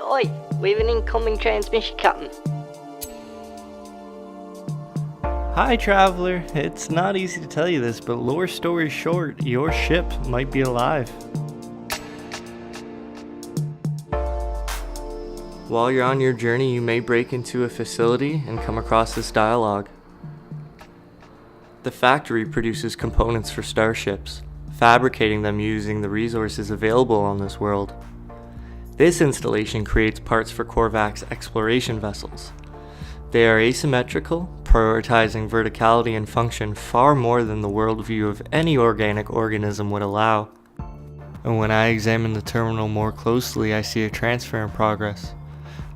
Oi, we have an incoming transmission, Captain. Hi traveler, it's not easy to tell you this, but lore story short, your ship might be alive. While you're on your journey, you may break into a facility and come across this dialogue. The factory produces components for starships, fabricating them using the resources available on this world. This installation creates parts for Korvax's exploration vessels. They are asymmetrical, prioritizing verticality and function far more than the worldview of any organic organism would allow. And when I examine the terminal more closely, I see a transfer in progress.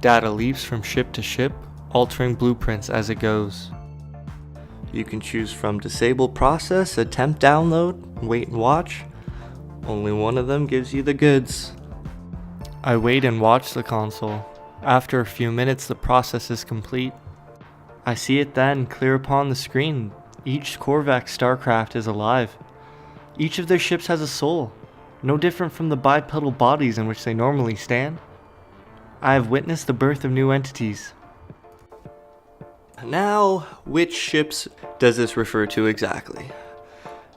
Data leaps from ship to ship, altering blueprints as it goes. You can choose from disable process, attempt download, wait and watch. Only one of them gives you the goods. I wait and watch the console. After a few minutes, the process is complete. I see it then, clear upon the screen. Each Korvax starcraft is alive. Each of their ships has a soul, no different from the bipedal bodies in which they normally stand. I have witnessed the birth of new entities. Now, which ships does this refer to exactly?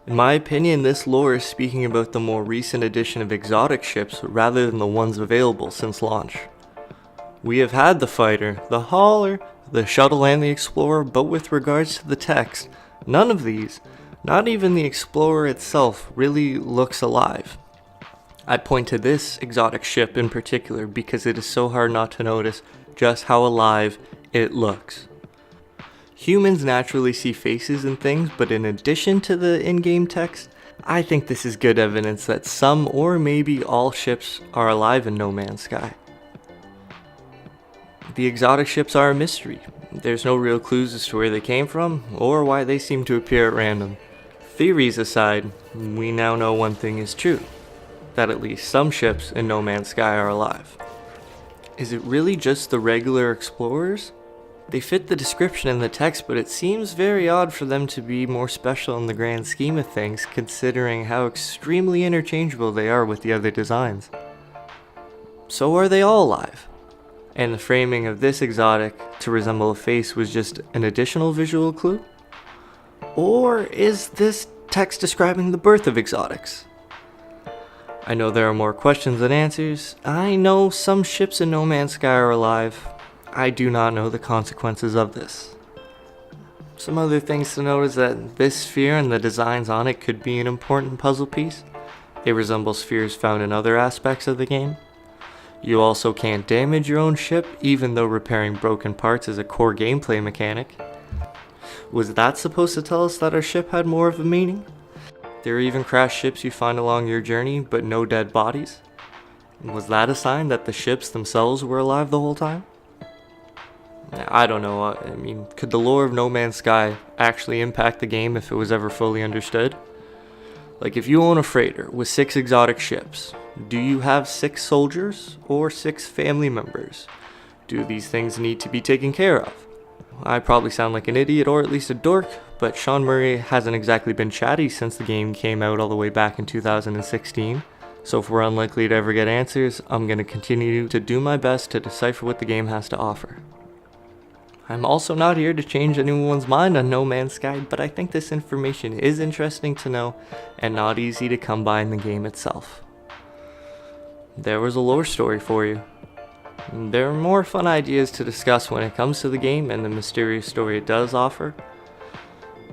In my opinion, this lore is speaking about the more recent addition of exotic ships rather than the ones available since launch. We have had the fighter, the hauler, the shuttle and the explorer, but with regards to the text, none of these, not even the explorer itself, really looks alive. I point to this exotic ship in particular because it is so hard not to notice just how alive it looks. Humans naturally see faces and things, but in addition to the in-game text, I think this is good evidence that some or maybe all ships are alive in No Man's Sky. The exotic ships are a mystery. There's no real clues as to where they came from, or why they seem to appear at random. Theories aside, we now know one thing is true, that at least some ships in No Man's Sky are alive. Is it really just the regular explorers? They fit the description in the text, but it seems very odd for them to be more special in the grand scheme of things, considering how extremely interchangeable they are with the other designs. So are they all alive? And the framing of this exotic to resemble a face was just an additional visual clue? Or is this text describing the birth of exotics? I know there are more questions than answers. I know some ships in No Man's Sky are alive. I do not know the consequences of this. Some other things to note is that this sphere and the designs on it could be an important puzzle piece. They resemble spheres found in other aspects of the game. You also can't damage your own ship, even though repairing broken parts is a core gameplay mechanic. Was that supposed to tell us that our ship had more of a meaning? There are even crashed ships you find along your journey, but no dead bodies. Was that a sign that the ships themselves were alive the whole time? I don't know. I mean, could the lore of No Man's Sky actually impact the game if it was ever fully understood? Like, if you own a freighter with 6 exotic ships, do you have 6 soldiers or 6 family members? Do these things need to be taken care of? I probably sound like an idiot or at least a dork, but Sean Murray hasn't exactly been chatty since the game came out all the way back in 2016. So if we're unlikely to ever get answers, I'm going to continue to do my best to decipher what the game has to offer. I'm also not here to change anyone's mind on No Man's Sky, but I think this information is interesting to know and not easy to come by in the game itself. There was a lore story for you. There are more fun ideas to discuss when it comes to the game and the mysterious story it does offer.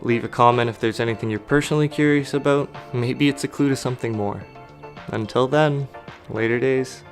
Leave a comment if there's anything you're personally curious about. Maybe it's a clue to something more. Until then, later days.